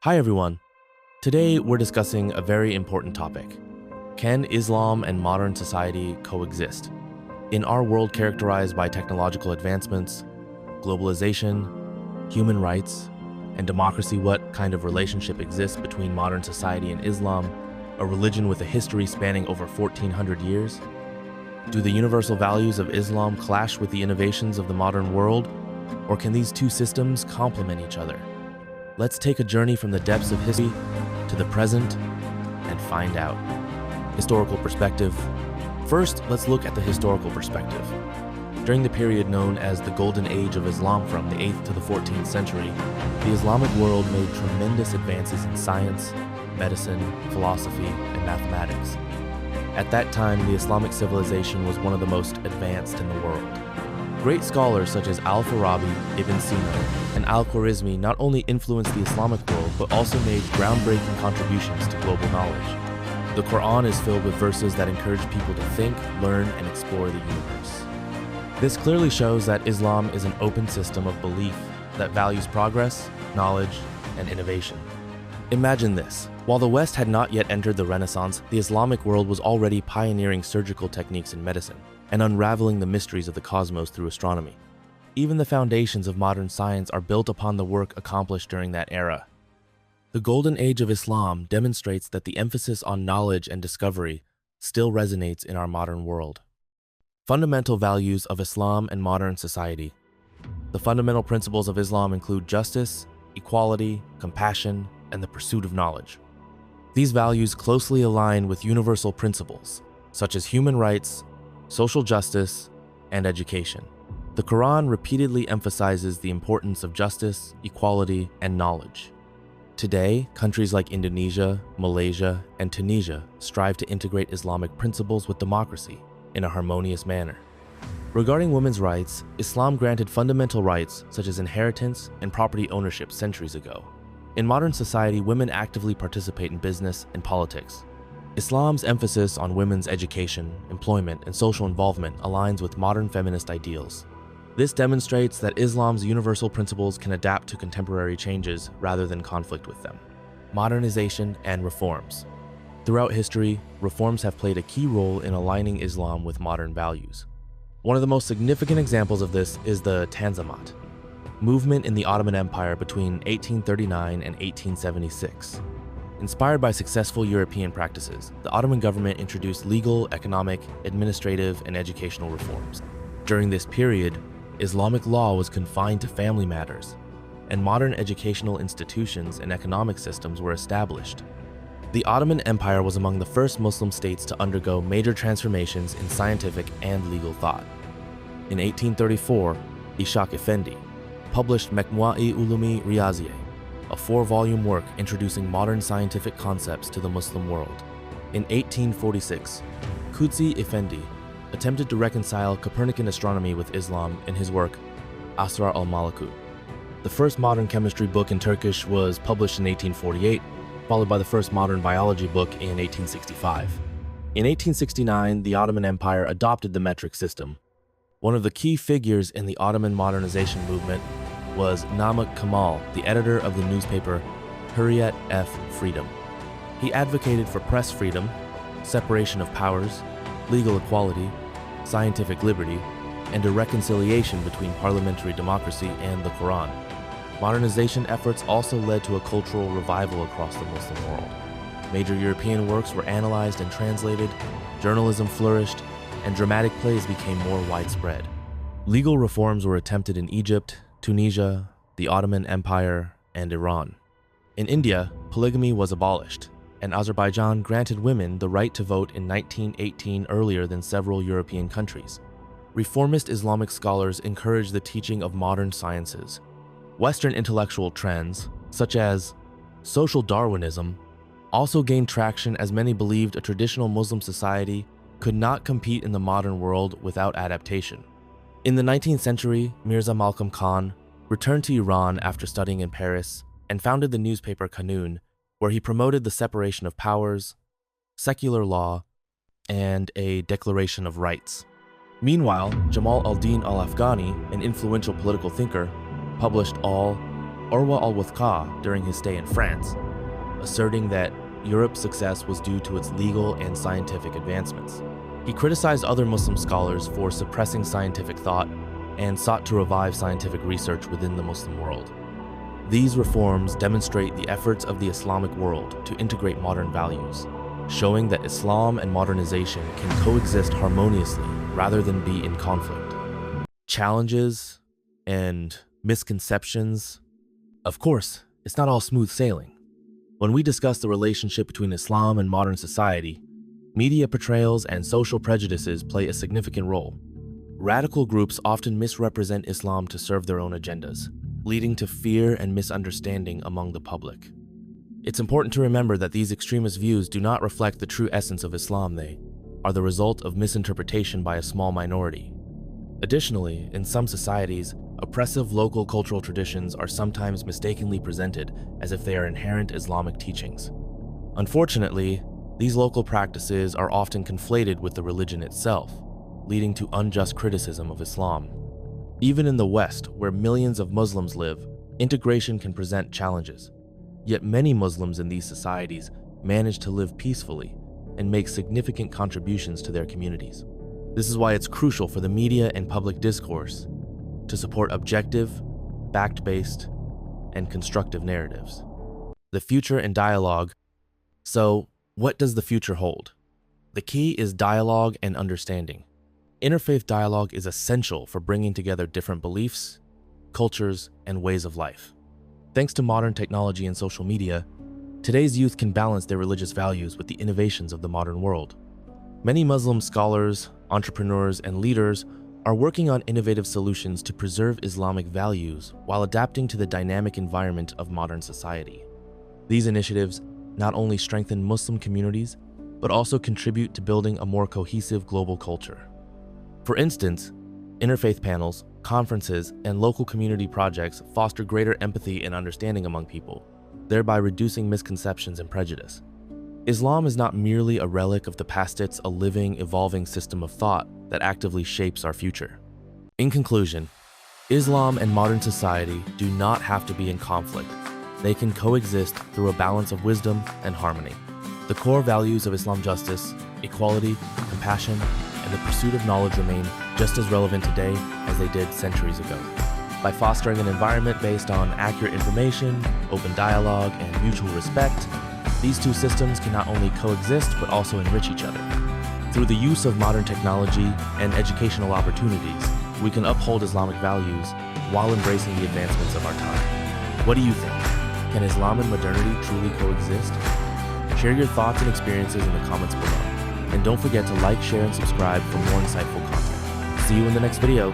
Hi everyone. Today we're discussing a very important topic. Can Islam and modern society coexist? In our world characterized by technological advancements, globalization, human rights, and democracy, what kind of relationship exists between modern society and Islam, a religion with a history spanning over 1400 years? Do the universal values of Islam clash with the innovations of the modern world, or can these two systems complement each other? Let's take a journey from the depths of history to the present and find out. Historical perspective. First, let's look at the historical perspective. During the period known as the Golden Age of Islam from the 8th to the 14th century, the Islamic world made tremendous advances in science, medicine, philosophy, and mathematics. At that time, the Islamic civilization was one of the most advanced in the world. Great scholars such as Al-Farabi, Ibn Sina, and Al-Khwarizmi not only influenced the Islamic world, but also made groundbreaking contributions to global knowledge. The Quran is filled with verses that encourage people to think, learn, and explore the universe. This clearly shows that Islam is an open system of belief that values progress, knowledge, and innovation. Imagine this. While the West had not yet entered the Renaissance, the Islamic world was already pioneering surgical techniques in medicine and unraveling the mysteries of the cosmos through astronomy. Even the foundations of modern science are built upon the work accomplished during that era. The Golden Age of Islam demonstrates that the emphasis on knowledge and discovery still resonates in our modern world. Fundamental values of Islam and modern society. The fundamental principles of Islam include justice, equality, compassion, and the pursuit of knowledge. These values closely align with universal principles, such as human rights, social justice, and education. The Quran repeatedly emphasizes the importance of justice, equality, and knowledge. Today, countries like Indonesia, Malaysia, and Tunisia strive to integrate Islamic principles with democracy in a harmonious manner. Regarding women's rights, Islam granted fundamental rights such as inheritance and property ownership centuries ago. In modern society, women actively participate in business and politics. Islam's emphasis on women's education, employment, and social involvement aligns with modern feminist ideals. This demonstrates that Islam's universal principles can adapt to contemporary changes rather than conflict with them. Modernization and reforms. Throughout history, reforms have played a key role in aligning Islam with modern values. One of the most significant examples of this is the Tanzimat movement in the Ottoman Empire between 1839 and 1876. Inspired by successful European practices, the Ottoman government introduced legal, economic, administrative, and educational reforms. During this period, Islamic law was confined to family matters, and modern educational institutions and economic systems were established. The Ottoman Empire was among the first Muslim states to undergo major transformations in scientific and legal thought. In 1834, Ishaq Effendi published Mekmuai Ulumi Riyaziye, a 4-volume work introducing modern scientific concepts to the Muslim world. In 1846, Qudsi Effendi attempted to reconcile Copernican astronomy with Islam in his work Asrar al-Malakut. The first modern chemistry book in Turkish was published in 1848, followed by the first modern biology book in 1865. In 1869, the Ottoman Empire adopted the metric system. One of the key figures in the Ottoman modernization movement was Namık Kemal, the editor of the newspaper Hürriyet F. Freedom. He advocated for press freedom, separation of powers, legal equality, scientific liberty, and a reconciliation between parliamentary democracy and the Quran. Modernization efforts also led to a cultural revival across the Muslim world. Major European works were analyzed and translated, journalism flourished, and dramatic plays became more widespread. Legal reforms were attempted in Egypt, Tunisia, the Ottoman Empire, and Iran. In India, polygamy was abolished, and Azerbaijan granted women the right to vote in 1918 earlier than several European countries. Reformist Islamic scholars encouraged the teaching of modern sciences. Western intellectual trends, such as social Darwinism, also gained traction as many believed a traditional Muslim society could not compete in the modern world without adaptation. In the 19th century, Mirza Malcolm Khan returned to Iran after studying in Paris and founded the newspaper Kanun, where he promoted the separation of powers, secular law, and a declaration of rights. Meanwhile, Jamal al-Din al-Afghani, an influential political thinker, published Al Urwa al-Wuthqa during his stay in France, asserting that Europe's success was due to its legal and scientific advancements. He criticized other Muslim scholars for suppressing scientific thought and sought to revive scientific research within the Muslim world. These reforms demonstrate the efforts of the Islamic world to integrate modern values, showing that Islam and modernization can coexist harmoniously rather than be in conflict. Challenges and misconceptions. Of course, it's not all smooth sailing. When we discuss the relationship between Islam and modern society, media portrayals and social prejudices play a significant role. Radical groups often misrepresent Islam to serve their own agendas, leading to fear and misunderstanding among the public. It's important to remember that these extremist views do not reflect the true essence of Islam. They are the result of misinterpretation by a small minority. Additionally, in some societies, oppressive local cultural traditions are sometimes mistakenly presented as if they are inherent Islamic teachings. Unfortunately, these local practices are often conflated with the religion itself, leading to unjust criticism of Islam. Even in the West, where millions of Muslims live, integration can present challenges. Yet many Muslims in these societies manage to live peacefully and make significant contributions to their communities. This is why it's crucial for the media and public discourse to support objective, fact-based, and constructive narratives. The future and dialogue. So, what does the future hold? The key is dialogue and understanding. Interfaith dialogue is essential for bringing together different beliefs, cultures, and ways of life. Thanks to modern technology and social media, today's youth can balance their religious values with the innovations of the modern world. Many Muslim scholars, entrepreneurs, and leaders are working on innovative solutions to preserve Islamic values while adapting to the dynamic environment of modern society. These initiatives not only strengthen Muslim communities, but also contribute to building a more cohesive global culture. For instance, interfaith panels, conferences, and local community projects foster greater empathy and understanding among people, thereby reducing misconceptions and prejudice. Islam is not merely a relic of the past, it's a living, evolving system of thought that actively shapes our future. In conclusion, Islam and modern society do not have to be in conflict. They can coexist through a balance of wisdom and harmony. The core values of Islam, justice, equality, compassion, and the pursuit of knowledge remain just as relevant today as they did centuries ago. By fostering an environment based on accurate information, open dialogue, and mutual respect, these two systems can not only coexist but also enrich each other. Through the use of modern technology and educational opportunities, we can uphold Islamic values while embracing the advancements of our time. What do you think? Can Islam and modernity truly coexist? Share your thoughts and experiences in the comments below. And don't forget to like, share, and subscribe for more insightful content. See you in the next video.